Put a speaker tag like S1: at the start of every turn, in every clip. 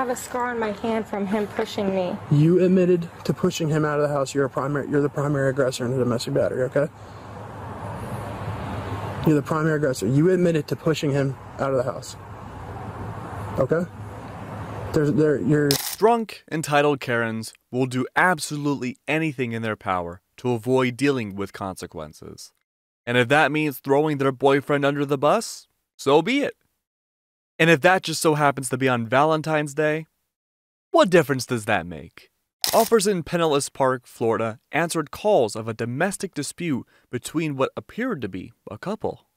S1: have a scar on my hand from him pushing me.
S2: You admitted to pushing him out of the house. You're the primary aggressor in the domestic battery, okay? You're the primary aggressor. You admitted to pushing him out of the house. Okay? You're...
S3: Drunk, entitled Karens will do absolutely anything in their power to avoid dealing with consequences. And if that means throwing their boyfriend under the bus, so be it. And if that just so happens to be on Valentine's Day, what difference does that make? Officers in Pinellas Park, Florida, answered calls of a domestic dispute between what appeared to be a couple.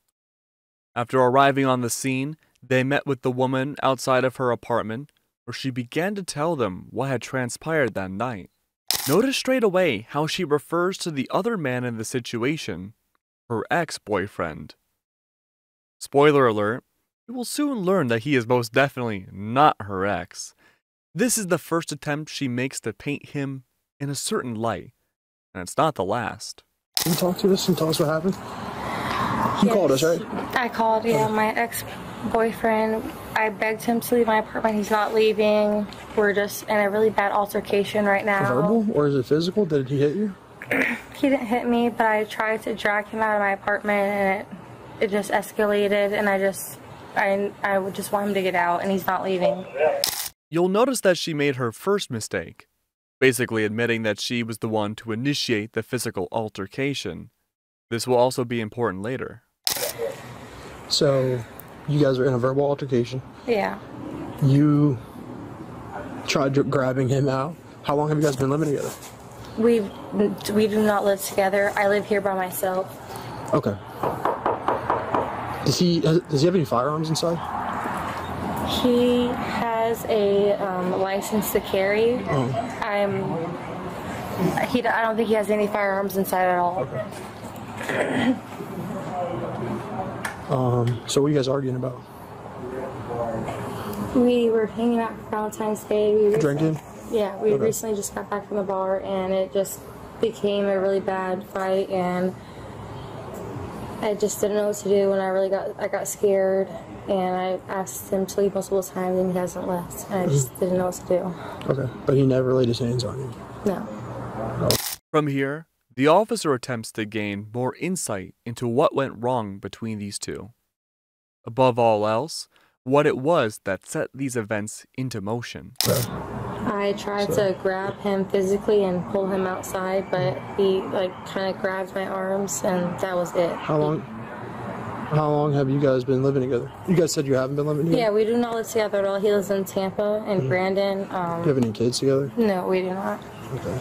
S3: After arriving on the scene, they met with the woman outside of her apartment, where she began to tell them what had transpired that night. Notice straight away how she refers to the other man in the situation, her ex-boyfriend. Spoiler alert, you will soon learn that he is most definitely not her ex. This is the first attempt she makes to paint him in a certain light, and it's not the last.
S2: Can you talk to us and tell us what happened? You called us, right?
S1: I called, yeah, my ex-boyfriend. I begged him to leave my apartment. He's not leaving. We're just in a really bad altercation right now.
S2: Verbal, or is it physical? Did he hit you?
S1: He didn't hit me, but I tried to drag him out of my apartment, and it just escalated, and I would just want him to get out, and he's not leaving.
S3: You'll notice that she made her first mistake, basically admitting that she was the one to initiate the physical altercation. This will also be important later.
S2: So, you guys are in a verbal altercation.
S1: Yeah.
S2: You tried grabbing him out. How long have you guys been living together?
S1: We do not live together. I live here by myself.
S2: Okay. Does he have any firearms inside?
S1: He has a license to carry.
S2: Oh.
S1: I don't think he has any firearms inside at all.
S2: Okay. So what are you guys arguing about?
S1: We were hanging out for Valentine's Day.
S2: Drinking?
S1: Yeah, we recently just got back from the bar, and it just became a really bad fight, and I just didn't know what to do, and I got scared, and I asked him to leave multiple times, and he hasn't left, and I just didn't know what to do.
S2: Okay, but he never laid his hands on you?
S1: No.
S3: From here, the officer attempts to gain more insight into what went wrong between these two. Above all else, what it was that set these events into motion.
S1: I tried to grab him physically and pull him outside, but he kind of grabbed my arms, and that was it.
S2: How long have you guys been living together? You guys said you haven't been living together?
S1: Yeah, we do not live together at all. He lives in Tampa and Brandon.
S2: Do you have any kids together?
S1: No, we do not.
S2: Okay.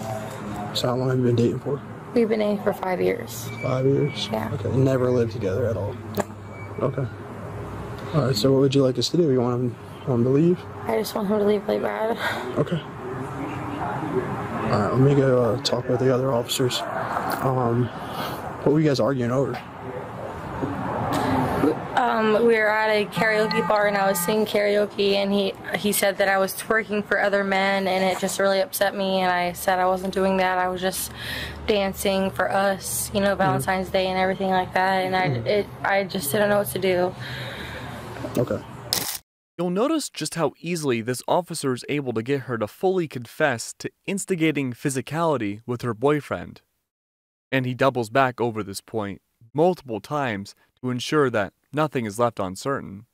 S2: So how long have you been dating for?
S1: We've been dating for 5 years.
S2: 5 years?
S1: Yeah.
S2: Okay, never lived together at all? Okay. Alright, so what would you like us to do? You want him to leave?
S1: I just want him to leave really bad.
S2: Okay. Alright, let me go talk with the other officers. What were you guys arguing over?
S1: We were at a karaoke bar, and I was singing karaoke, and he said that I was twerking for other men, and it just really upset me, and I said I wasn't doing that. I was just dancing for us, Valentine's Day and everything like that, and I just didn't know what to do.
S2: Okay.
S3: You'll notice just how easily this officer is able to get her to fully confess to instigating physicality with her boyfriend. And he doubles back over this point multiple times to ensure that nothing is left uncertain.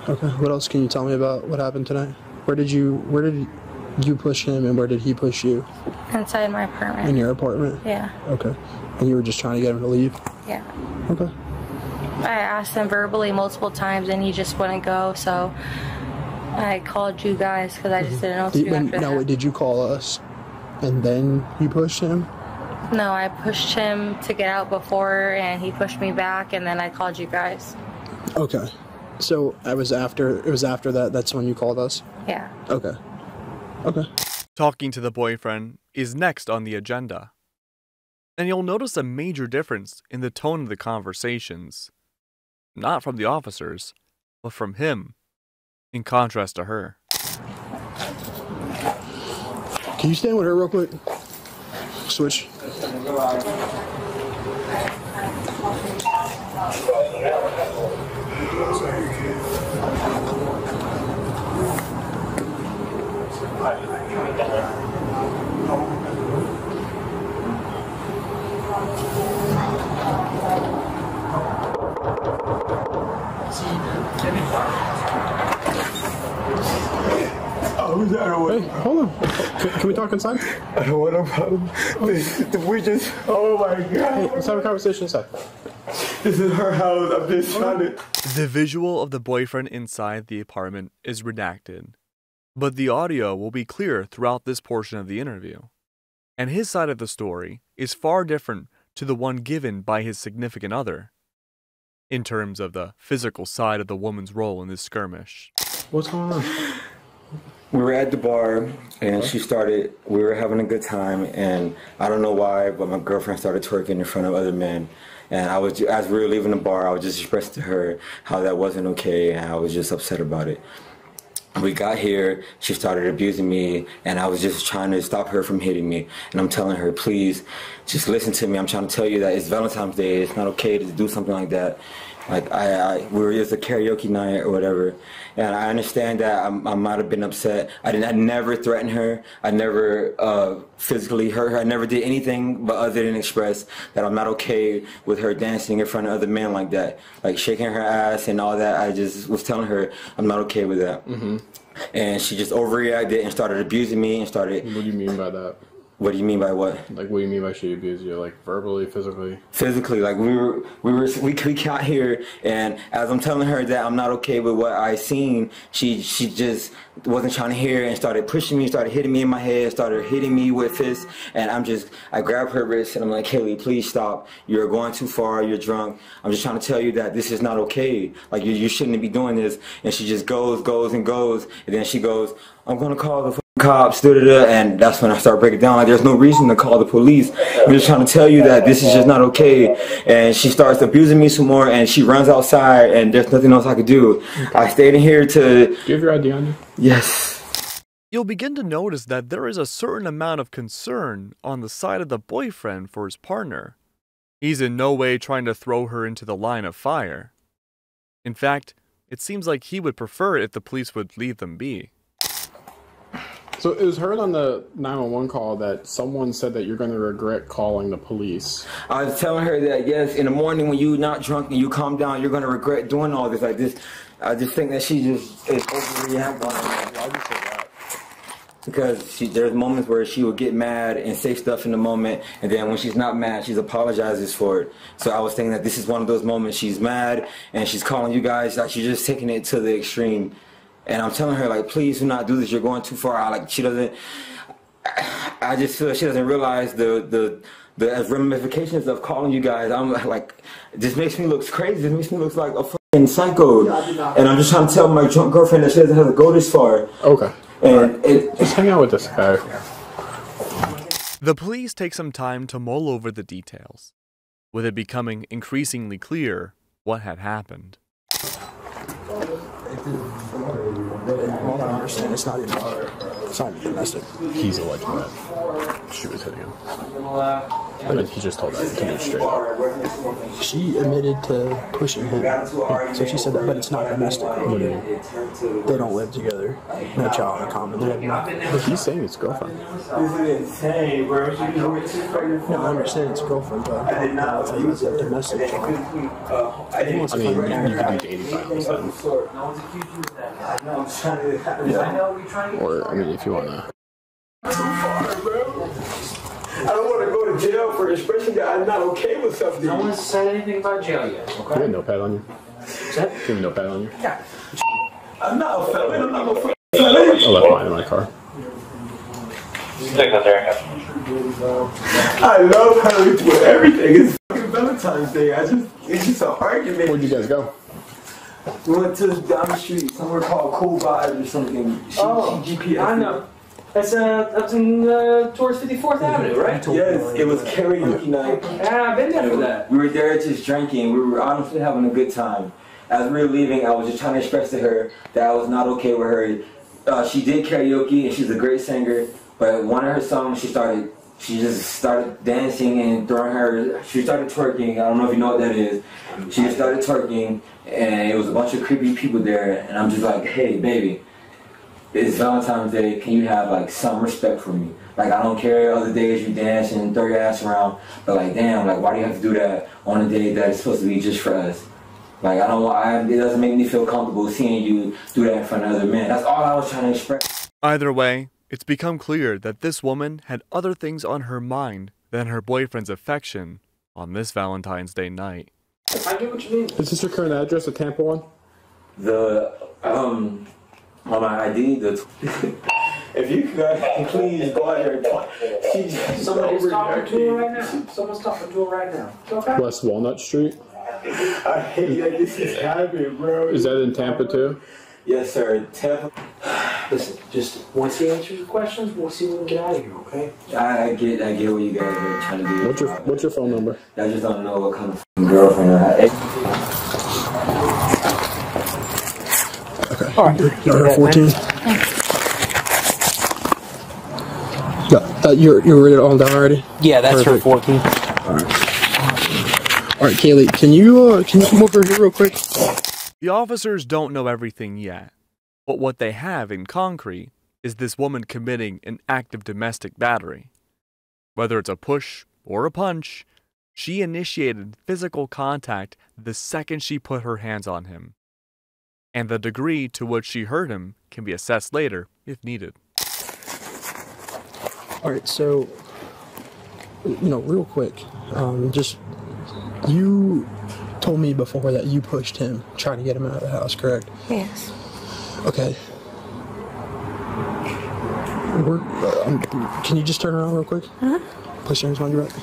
S2: Okay, what else can you tell me about what happened tonight? Where did you push him, and where did he push you?
S1: Inside my apartment.
S2: In your apartment?
S1: Yeah.
S2: Okay. And you were just trying to get him to leave?
S1: Yeah.
S2: Okay.
S1: I asked him verbally multiple times, and he just wouldn't go, so I called you guys because I just didn't know what to do after that.
S2: No, did you call us and then you pushed him?
S1: No, I pushed him to get out before, and he pushed me back, and then I called you guys.
S2: Okay. So it was after that, that's when you called us?
S1: Yeah.
S2: Okay. Okay.
S3: Talking to the boyfriend is next on the agenda. And you'll notice a major difference in the tone of the conversations. Not from the officers, but from him, in contrast to her.
S2: Can you stand with her real quick? Switch. Hey, hold on. Can we talk inside?
S4: I don't want no problem. We just, oh my God.
S2: Hey, let's have a conversation inside.
S4: This is her house. I'm just trying to.
S3: The visual of the boyfriend inside the apartment is redacted, but the audio will be clear throughout this portion of the interview. And his side of the story is far different to the one given by his significant other, in terms of the physical side of the woman's role in this skirmish.
S2: What's going on?
S4: We were at the bar, and we were having a good time, and I don't know why, but my girlfriend started twerking in front of other men. And as we were leaving the bar, I was just expressing to her how that wasn't okay, and I was just upset about it. We got here, she started abusing me, and I was just trying to stop her from hitting me. And I'm telling her, please, just listen to me. I'm trying to tell you that it's Valentine's Day. It's not okay to do something like that. Like, it's a karaoke night or whatever. And I understand that I might have been upset. I never threatened her. I never physically hurt her. I never did anything but other than express that I'm not okay with her dancing in front of other men like that. Like shaking her ass and all that. I just was telling her I'm not okay with that. Mm-hmm. And she just overreacted and started abusing me and started...
S2: What do you mean by that?
S4: What do you mean by what?
S2: Like, what do you mean by she abused you? Like, verbally, physically?
S4: Physically, like we got here, and as I'm telling her that I'm not okay with what I seen, she just wasn't trying to hear and started pushing me, started hitting me in my head, started hitting me with fists, and I grabbed her wrist and I'm like, Haley, please stop. You're going too far. You're drunk. I'm just trying to tell you that this is not okay. Like, you shouldn't be doing this. And she just goes, and then she goes, I'm gonna call the cops, and that's when I start breaking down. Like, there's no reason to call the police. I'm just trying to tell you that this is just not okay. And she starts abusing me some more, and she runs outside, and there's nothing else I could do. I stayed in here to...
S2: Do you have your ID on you?
S4: Yes.
S3: You'll begin to notice that there is a certain amount of concern on the side of the boyfriend for his partner. He's in no way trying to throw her into the line of fire. In fact, it seems like he would prefer it if the police would leave them be.
S2: So it was heard on the 911 call that someone said that you're going to regret calling the police.
S4: I was telling her that, yes, in the morning when you're not drunk and you calm down, you're going to regret doing all this. Like this, I just think that she just is overreacting.
S2: Why would you say that?
S4: Because there's moments where she would get mad and say stuff in the moment, and then when she's not mad, she apologizes for it. So I was thinking that this is one of those moments she's mad and she's calling you guys, like she's just taking it to the extreme. And I'm telling her, like, please do not do this. You're going too far. I just feel like she doesn't realize the ramifications of calling you guys. I'm like, this makes me look crazy. This makes me look like a fucking psycho. And I'm just trying to tell my drunk girlfriend that she doesn't have to go this far.
S2: Okay.
S4: And
S2: just hang out with this guy.
S3: The police take some time to mull over the details, with it becoming increasingly clear what had happened.
S2: All I understand, it's not even domestic. He's alleged that she was hitting him. I mean, he just told that to me straight up.
S5: She admitted to pushing him. So she said that, but it's not domestic. They don't live together. No child in common.
S2: But he's saying it's girlfriend.
S5: No, I understand it's girlfriend, but I don't think it's a domestic child.
S2: I mean, you could be dating violence then. Yeah. Or, I mean, if you want to.
S4: I don't want to go to jail for expressing that I'm not okay with something.
S6: No one's said anything about jail yet, okay?
S2: Do you have a notepad on you? Do you have a notepad on you?
S6: Yeah.
S4: I'm not a felon. I'm not a felon.
S2: I left mine in my car.
S4: I love her with everything. It's fucking Valentine's Day. It's just an argument.
S2: Where'd you guys go?
S4: We went to down the street, somewhere called Cool Vibes or something. She GPS.
S6: I know. That's up in towards 54th Avenue, right?
S4: Yes, it was karaoke night.
S6: Yeah, I've been there for that.
S4: We were there just drinking. We were honestly having a good time. As we were leaving, I was just trying to express to her that I was not okay with her. She did karaoke and she's a great singer, but one of her songs she just started dancing and she started twerking. I don't know if you know what that is. She just started twerking and it was a bunch of creepy people there, and I'm just like, hey baby, it's Valentine's Day, can you have like some respect for me? Like, I don't care other days you dance and throw your ass around, but like damn, like why do you have to do that on a day that is supposed to be just for us? Like, it doesn't make me feel comfortable seeing you do that in front of other men. That's all I was trying to express.
S3: Either way, it's become clear that this woman had other things on her mind than her boyfriend's affection on this Valentine's Day night.
S6: I get what you mean.
S2: Is this your current address, the Tampa one?
S4: On my ID, if you could please go out here and talk.
S6: Somebody's talking to her right now. Someone's talking to her right now. Okay.
S2: West Walnut Street.
S4: I hate that this is happening, bro.
S2: Is that in Tampa too?
S4: Yes, sir. Tampa.
S6: Listen, just once he answers your questions, we'll see when we get out of here, okay?
S4: I get what you guys are trying to do.
S2: What's your phone number?
S4: I just don't know what kind of girlfriend I have.
S5: Okay. All right. You're 14. You're written it all down already?
S6: Yeah, that's
S5: Perfect.
S6: her 14.
S5: All right, Kaylee, can you come over here real quick?
S3: The officers don't know everything yet, but what they have in concrete is this woman committing an act of domestic battery. Whether it's a push or a punch, she initiated physical contact the second she put her hands on him. And the degree to which she hurt him can be assessed later if needed.
S5: All right, so, real quick, you told me before that you pushed him, trying to get him out of the house, correct?
S1: Yes.
S5: Okay. Can you just turn around real quick? Place your hands on your back.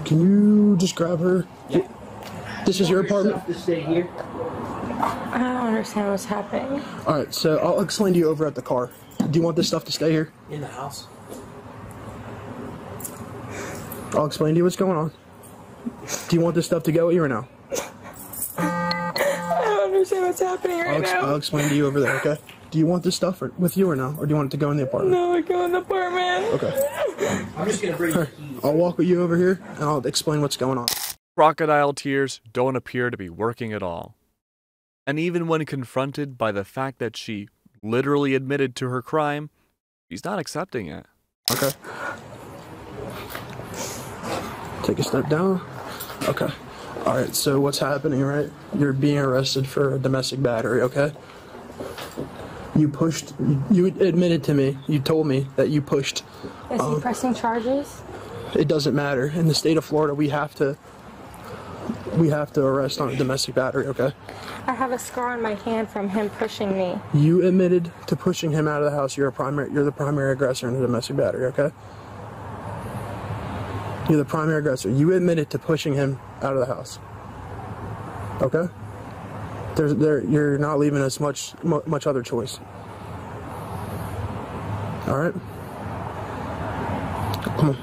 S5: Can you just grab her? Yeah. This is your apartment?
S6: To stay here.
S1: I don't understand what's happening.
S5: Alright, so I'll explain to you over at the car. Do you want this stuff to stay here?
S6: In the house.
S5: I'll explain to you what's going on. Do you want this stuff to go with you or no?
S1: I don't understand what's happening
S5: I'll explain to you over there, okay? Do you want this stuff with you or no? Or do you want it to go in the apartment?
S1: No, I go in the apartment.
S5: Okay.
S6: I'm just gonna bring you.
S5: I'll walk with you over here and I'll explain what's going on.
S3: Crocodile tears don't appear to be working at all. And even when confronted by the fact that she literally admitted to her crime, she's not accepting it.
S5: Okay. Take a step down. Okay. Alright, so what's happening, right? You're being arrested for domestic battery, okay? You admitted to me, you told me that you pushed.
S1: Is he pressing charges?
S5: It doesn't matter. In the state of Florida, we have to arrest on a domestic battery, okay?
S1: I have a scar on my hand from him pushing me.
S5: You admitted to pushing him out of the house. You're the primary aggressor in a domestic battery, okay? You're the primary aggressor. You admitted to pushing him out of the house. Okay? You're not leaving us much other choice. All right? Come on.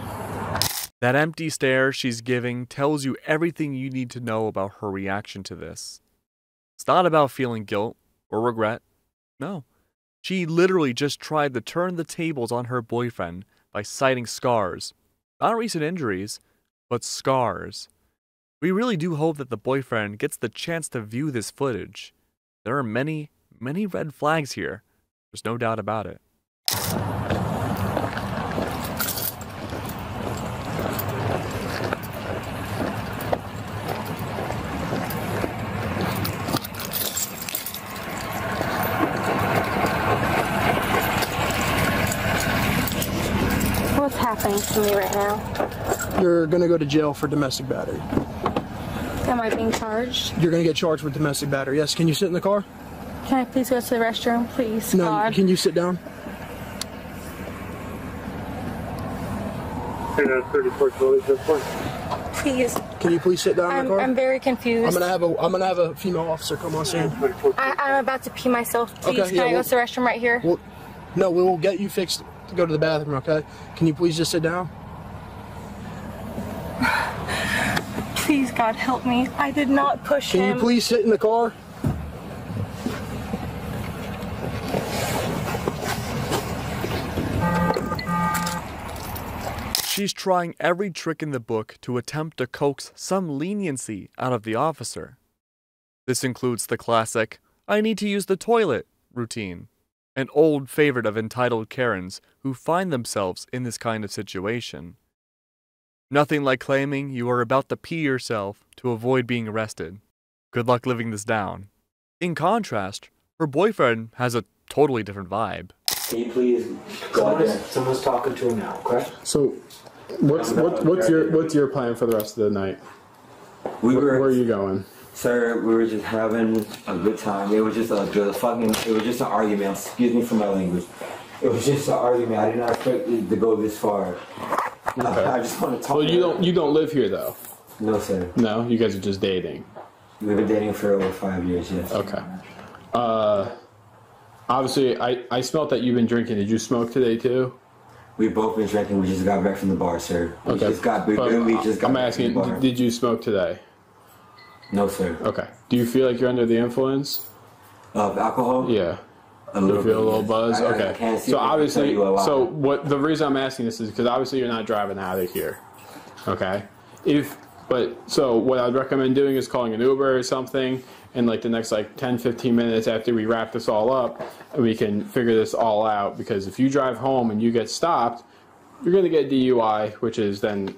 S3: That empty stare she's giving tells you everything you need to know about her reaction to this. It's not about feeling guilt or regret. No. She literally just tried to turn the tables on her boyfriend by citing scars. Not recent injuries, but scars. We really do hope that the boyfriend gets the chance to view this footage. There are many, many red flags here. There's no doubt about it.
S1: What's happening to me right now?
S5: You're going to go to jail for domestic battery.
S1: Am I being charged?
S5: You're going to get charged with domestic battery. Yes. Can you sit in the car?
S1: Can I please go to the restroom, please?
S5: No.
S1: God.
S5: Can you sit down?
S7: 34 Charlie, this one.
S1: Please.
S5: Can you please sit down in the car?
S1: I'm very confused.
S5: I'm gonna have a female officer come on scene.
S1: I'm about to pee myself. Please,
S5: Okay,
S1: can I go to the restroom right here?
S5: No, we will get you fixed to go to the bathroom, okay? Can you please just sit down?
S1: Please, God, help me. I did not push him.
S5: Can you please sit in the car?
S3: she's trying every trick in the book to attempt to coax some leniency out of the officer. This includes the classic, "I need to use the toilet" routine, an old favorite of entitled Karens who find themselves in this kind of situation. Nothing like claiming you are about to pee yourself to avoid being arrested. Good luck living this down. In contrast, her boyfriend has a totally different vibe.
S4: Can you please go out there?
S6: Someone's talking to him now, okay?
S2: So, what's your plan for the rest of the night? Where are you going?
S4: Sir, we were just having a good time. It was just it was just an argument. Excuse me for my language. It was just an argument. I did not expect it to go this far. Okay. I just want to talk.
S2: Well, you don't live here though.
S4: No, sir.
S2: No, you guys are just dating.
S4: We've been dating for over 5 years. Yes.
S2: Okay. Obviously, I smelled that you've been drinking. Did you smoke today too?
S4: We've both been drinking. We just got back from the bar, sir. We
S2: Okay.
S4: literally just got
S2: I'm
S4: back from the bar.
S2: asking, did you smoke today?
S4: No, sir.
S2: Okay. Do you feel like you're under the influence?
S4: Of alcohol?
S2: Yeah.
S4: A
S2: You
S4: little
S2: feel a
S4: bit,
S2: little
S4: yes.
S2: buzz?
S4: I
S2: Okay.
S4: can't see
S2: So
S4: if I can
S2: obviously,
S4: tell you a lot.
S2: the reason I'm asking this is because obviously you're not driving out of here. Okay. So what I'd recommend doing is calling an Uber or something in like the next 10-15 minutes after we wrap this all up, and we can figure this all out, because if you drive home and you get stopped, you're going to get DUI, which is then...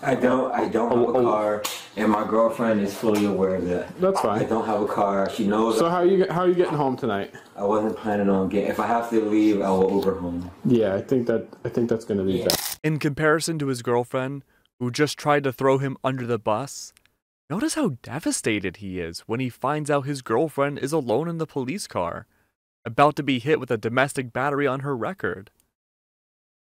S4: I don't have a car, and my girlfriend is fully aware of that.
S2: That's fine.
S4: I don't have a car. She knows.
S2: So how are you getting home tonight?
S4: I wasn't planning on getting. If I have to leave, I will Uber home.
S2: Yeah, I think that's going to be best.
S3: In comparison to his girlfriend, who just tried to throw him under the bus, notice how devastated he is when he finds out his girlfriend is alone in the police car, about to be hit with a domestic battery on her record.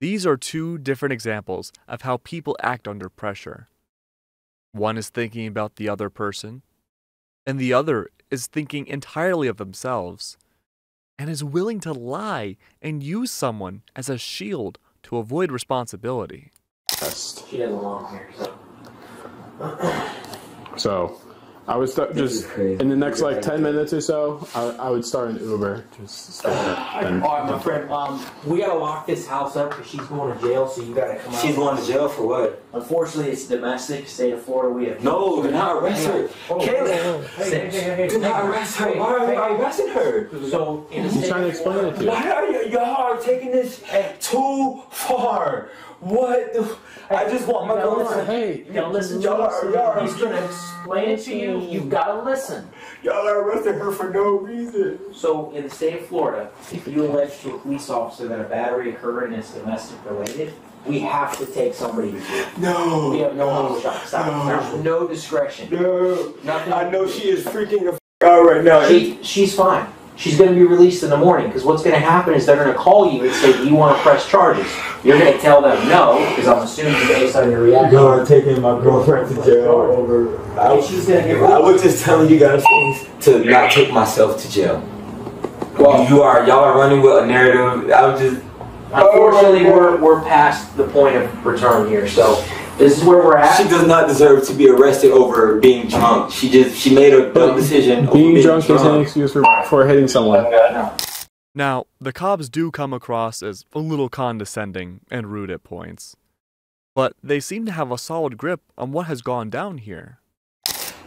S3: These are two different examples of how people act under pressure. One is thinking about the other person, and the other is thinking entirely of themselves, and is willing to lie and use someone as a shield to avoid responsibility.
S6: She has a long hair,
S2: So I would start just in the next 10 minutes or so. I would start an Uber.
S6: All right, my friend. We gotta lock this house up because she's going to jail. So you gotta come out.
S4: She's going to jail for what?
S6: Unfortunately, it's domestic. State of Florida. We have
S4: No, do not arrest her. Caleb,
S6: Hey,
S4: do not arrest her. Why are you arresting her?
S6: So in the
S2: I'm
S6: state
S2: trying to
S6: of
S2: explain
S6: Florida,
S2: it to you.
S4: Why are y'all taking this too far? What? I just want my girlfriend.
S2: Hey,
S6: you gotta listen.
S4: Y'all are
S6: He's gonna explain it to you. You've gotta listen.
S4: Y'all are arresting her for no reason.
S6: So, in the state of Florida, if you allege to a police officer that a battery occurred and it's domestic related, we have to take somebody to jail.
S4: No.
S6: We have no holds shot. Stop.
S4: No.
S6: There's no discretion.
S4: No.
S6: Nothing.
S4: I know she is freaking the out right now.
S6: She's fine. She's going to be released in the morning, because what's going to happen is they're going to call you and say, do you want to press charges? You're going to tell them no, because I'm assuming based on your reaction.
S4: Y'all are taking my girlfriend to jail over.
S6: She's going to get
S4: I was just telling you guys to not take myself to jail. Well, y'all are running with a narrative. I was just.
S6: Unfortunately, we're past the point of return here, so this is where we're at.
S4: She does not deserve to be arrested over being drunk. She made a dumb decision.
S2: Being drunk is an excuse for hitting someone.
S3: Now, the cops do come across as a little condescending and rude at points, but they seem to have a solid grip on what has gone down here.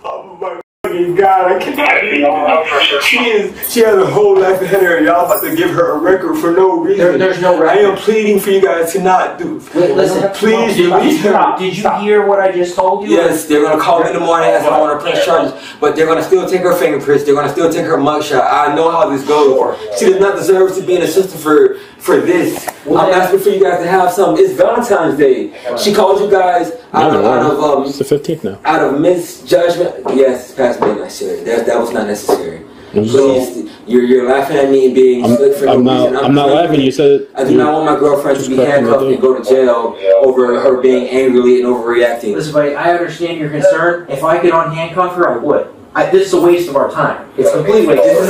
S4: Oh my fucking God, I cannot believe it. She has a whole life ahead of her. Y'all about to give her a record for no reason.
S6: There's no record.
S4: I am pleading for you guys to not do.
S6: Listen,
S4: please release her.
S6: Did you hear what I just told you?
S4: Yes, they're gonna call me in the morning and ask if I want to press charges, but they're gonna still take her fingerprints. They're gonna still take her mugshot. I know how this goes. She does not deserve to be in a system for this. I'm asking for you guys to have some. It's Valentine's Day. She called you guys out of
S2: it's the 15th now.
S4: Out of misjudgment. Yes, it's past midnight, sir. That was not necessary. Please, you're laughing at me and being slick for no reason.
S2: I'm not laughing. You said
S4: I do not want my girlfriend to be handcuffed and go to jail over her being angrily and overreacting.
S6: Listen, buddy, I understand your concern. If I could unhandcuff her, I would. This is a waste of our time. It's a complete waste.
S4: This is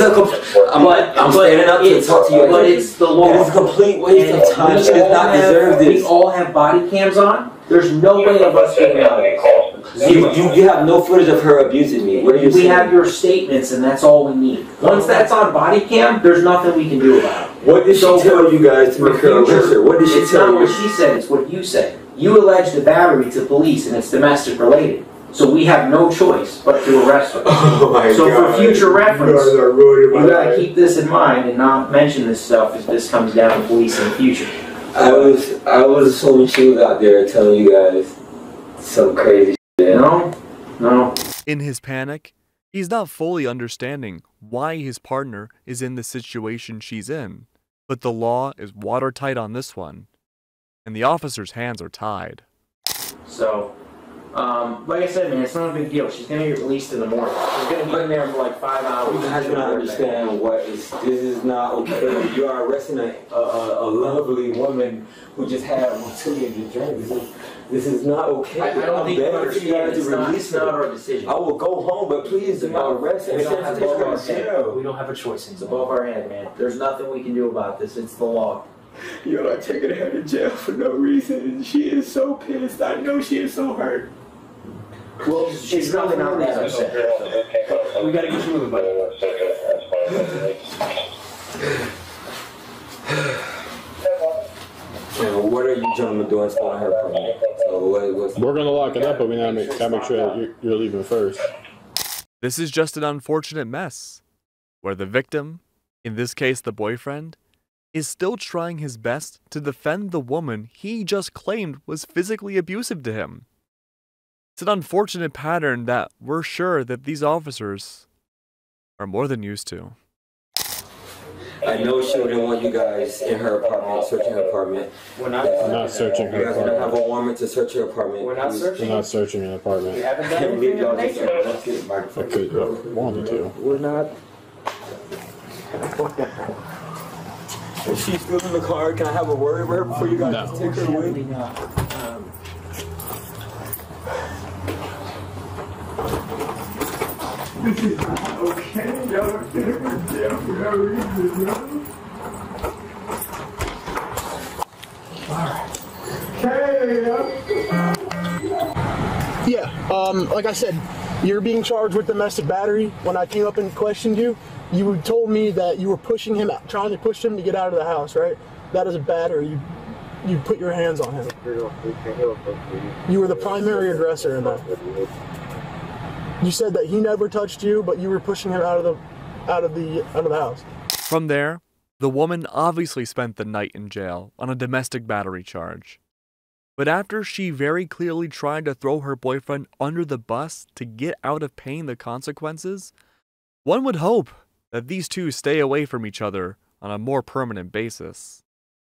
S4: I'm standing up to talk to you.
S6: But it's the law.
S4: It is a complete waste of time. She does not deserve this.
S6: We all have body cams on. There's no way of us getting out of this.
S4: You have no footage of her abusing me. What are you saying?
S6: We have your statements, and that's all we need. Once that's on body cam, there's nothing we can do about it.
S4: What did she tell you guys to make her arrest her? What did she tell you?
S6: It's not what she said, it's what you said. You alleged a battery to police and it's domestic related. So we have no choice but to arrest her.
S4: Oh my
S6: so
S4: God.
S6: for future reference, you gotta
S4: life.
S6: keep this in mind and not mention this stuff if this comes down to police in the future.
S4: I was assuming she was out there telling you guys some crazy shit.
S6: No.
S3: In his panic, he's not fully understanding why his partner is in the situation she's in, but the law is watertight on this one, and the officer's hands are tied.
S6: So, like I said, man, it's not a big deal. She's gonna get released in the morning. She's gonna be in there for like 5 hours.
S4: You guys don't understand this is not okay. You are arresting a lovely woman who just had 2 years of drink. This is not okay.
S6: I don't think you understand. It's not our decision.
S4: I will go home, but please do not arrest me.
S6: We don't have a choice. It's above our head, man. There's nothing we can do about this. It's the law.
S4: You're not taking her to jail for no reason. She is so pissed. I know she is so hurt.
S6: Well, she's really not that upset. We gotta get you moving, buddy.
S4: What are you gentlemen doing stolen her permit? So
S2: We're gonna lock it up, but we gotta make sure that you're leaving first.
S3: This is just an unfortunate mess, where the victim, in this case the boyfriend, is still trying his best to defend the woman he just claimed was physically abusive to him. It's an unfortunate pattern that we're sure that these officers are more than used to.
S4: I know she wouldn't want you guys in her apartment, searching her apartment.
S2: We're not searching her
S4: You guys don't have
S2: apartment.
S4: a warrant to search her apartment.
S6: We're not searching.
S2: We're not searching an
S6: We
S2: apartment.
S6: haven't done anything of nature.
S2: I could wanted to.
S6: We're not.
S4: Is she still in the car? Can I have a word with her before you guys
S2: No.
S4: just take her away?
S5: Yeah, like I said, you're being charged with domestic battery. When I came up and questioned you, you told me that you were pushing him out, trying to push him to get out of the house, right? That is a battery. You put your hands on him. You were the primary aggressor in that. You said that he never touched you, but you were pushing him out of the house.
S3: From there, the woman obviously spent the night in jail on a domestic battery charge. But after she very clearly tried to throw her boyfriend under the bus to get out of paying the consequences, one would hope that these two stay away from each other on a more permanent basis.